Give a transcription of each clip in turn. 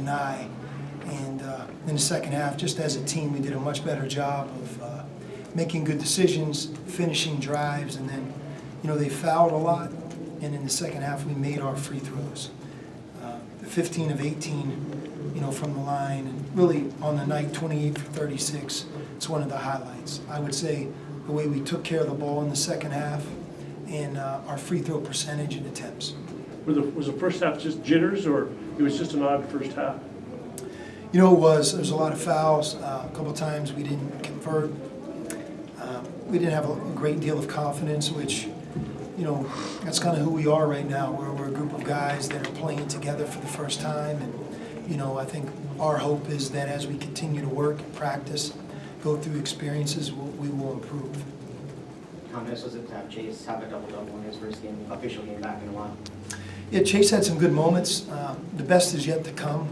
deny. And in the second half, just as a team, we did a much better job of making good decisions, finishing drives, and then, they fouled a lot. And in the second half, we made our free throws. 15 of 18, from the line, and really on the night, 28 for 36. It's one of the highlights. I would say the way we took care of the ball in the second half and our free throw percentage and attempts. Was the first half just jitters, or it was just an odd first half? It was. There was a lot of fouls. A couple of times we didn't convert. We didn't have a great deal of confidence, which, that's kind of who we are right now. We're a group of guys that are playing together for the first time. And, I think our hope is that as we continue to work and practice, go through experiences, we will improve. How nice was it to have Chase have a double-double in his first game, official game back in a while? Yeah, Chase had some good moments. The best is yet to come.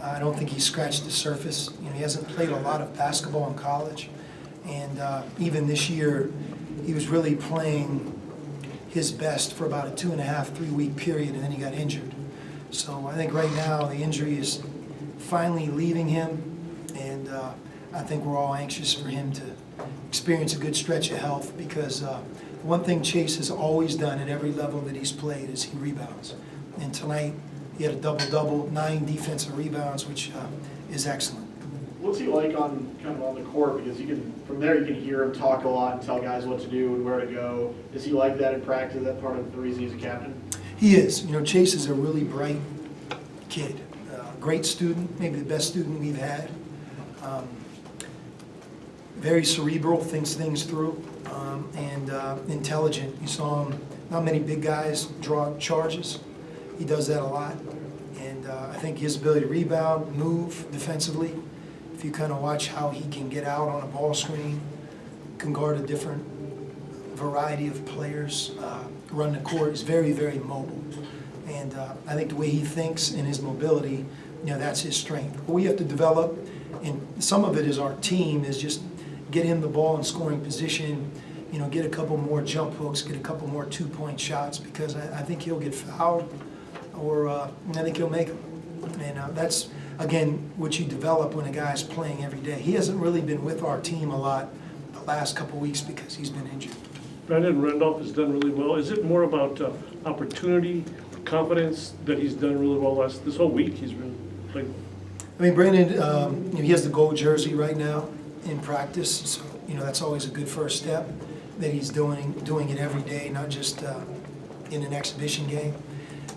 I don't think he scratched the surface. He hasn't played a lot of basketball in college. And even this year, he was really playing his best for about a 2.5, 3 week period, and then he got injured. So I think right now the injury is finally leaving him, and I think we're all anxious for him to experience a good stretch of health, because one thing Chase has always done at every level that he's played is he rebounds. And tonight he had a double-double, 9 defensive rebounds, which is excellent. What's he like on the court? Because from there you can hear him talk a lot and tell guys what to do and where to go. Is he like that in practice? Is that part of the reason he's a captain? He is. Chase is a really bright kid, great student, maybe the best student we've had. Very cerebral, thinks things through, and intelligent. You saw him, not many big guys draw charges. He does that a lot. And I think his ability to rebound, move defensively, if you kind of watch how he can get out on a ball screen, can guard a different variety of players, run the court, is very, very mobile. And I think the way he thinks and his mobility, that's his strength. What we have to develop, and some of it is our team, is just get him the ball in scoring position, get a couple more jump hooks, get a couple more two-point shots, because I think he'll get fouled, or I think he'll make them. And that's, again, what you develop when a guy's playing every day. He hasn't really been with our team a lot the last couple weeks because he's been injured. Brandon Randolph has done really well. Is it more about opportunity, confidence, that he's done really well this whole week? He's been playing. I mean, Brandon, he has the gold jersey right now in practice, so that's always a good first step. That he's doing it every day, not just in an exhibition game,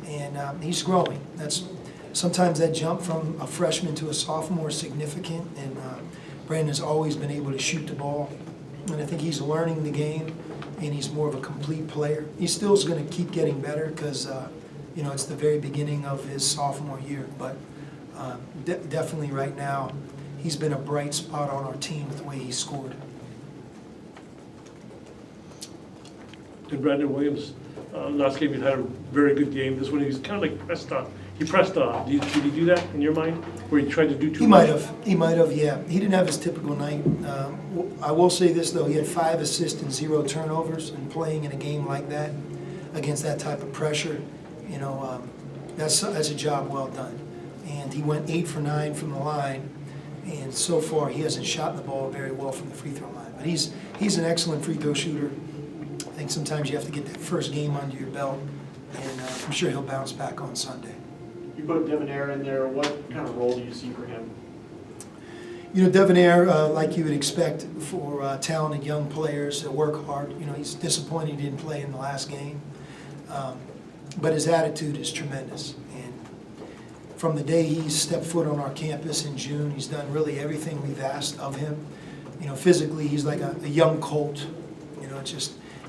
and he's growing. Sometimes that jump from a freshman to a sophomore is significant, and Brandon's always been able to shoot the ball, and I think he's learning the game, and he's more of a complete player. He still is going to keep getting better because it's the very beginning of his sophomore year, but definitely right now he's been a bright spot on our team with the way he scored. And Brandon Williams, last game he had a very good game. This one he was kind of like pressed on. He pressed on. Did he do that in your mind, where he tried to do too much? He might have, yeah. He didn't have his typical night. I will say this, though. He had 5 assists and 0 turnovers, and playing in a game like that, against that type of pressure, that's a job well done. And he went 8 for 9 from the line, and so far he hasn't shot the ball very well from the free throw line. But he's an excellent free throw shooter. I think sometimes you have to get that first game under your belt, and I'm sure he'll bounce back on Sunday. You put Devonaire in there. What kind of role do you see for him? Devonaire, like you would expect for talented young players that work hard. He's disappointed he didn't play in the last game, but his attitude is tremendous. And from the day he stepped foot on our campus in June, he's done really everything we've asked of him. Physically, he's like a young colt.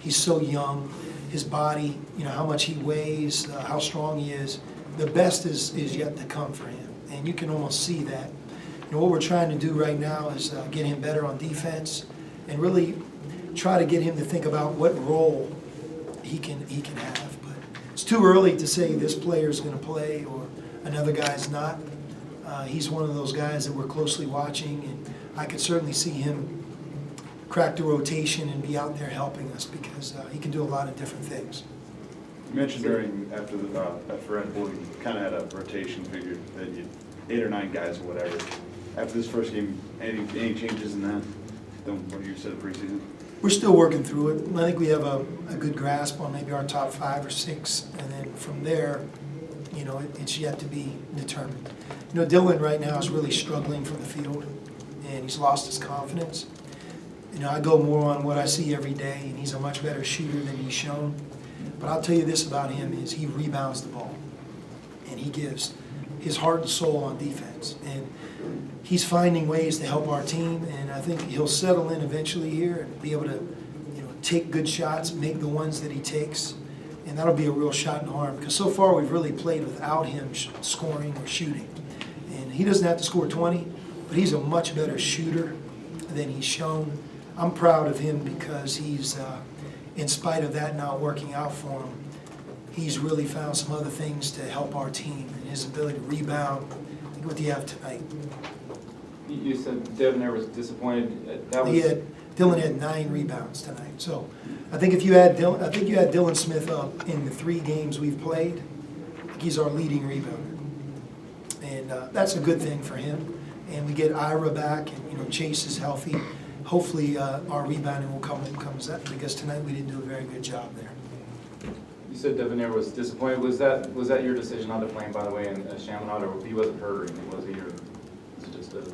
He's so young. His body, how much he weighs, how strong he is. The best is yet to come for him, and you can almost see that. What we're trying to do right now is get him better on defense, and really try to get him to think about what role he can have. But it's too early to say this player is going to play or another guy's not. He's one of those guys that we're closely watching, and I could certainly see him crack the rotation and be out there helping us, because he can do a lot of different things. You mentioned after Red Bull, you kind of had a rotation figure that you 8 or 9 guys or whatever. After this first game, any changes in that than what you said preseason? We're still working through it. I think we have a good grasp on maybe our top 5 or 6, and then from there, you know, it's yet to be determined. You know, Dylan right now is really struggling from the field, and he's lost his confidence. You know, I go more on what I see every day, and he's a much better shooter than he's shown. But I'll tell you this about him is he rebounds the ball, and he gives his heart and soul on defense. And he's finding ways to help our team, and I think he'll settle in eventually here and be able to, you know, take good shots, make the ones that he takes, and that'll be a real shot in the arm. Because so far we've really played without him scoring or shooting, and he doesn't have to score 20, but he's a much better shooter than he's shown. I'm proud of him because he's, in spite of that not working out for him, he's really found some other things to help our team, and his ability to rebound. Look what you have tonight. You said Devonair was disappointed. That was Dylan had 9 rebounds tonight. So I think if you add Dylan, I think you add Dylan Smith up in the 3 games we've played, I think he's our leading rebounder, and that's a good thing for him. And we get Ira back, and you know Chase is healthy. Hopefully our rebounding will comes up, because tonight we didn't do a very good job there. You said Devonair was disappointed. Was that your decision not to play him, by the way, in Chaminade, or he wasn't hurt or anything, was he, or was it just a?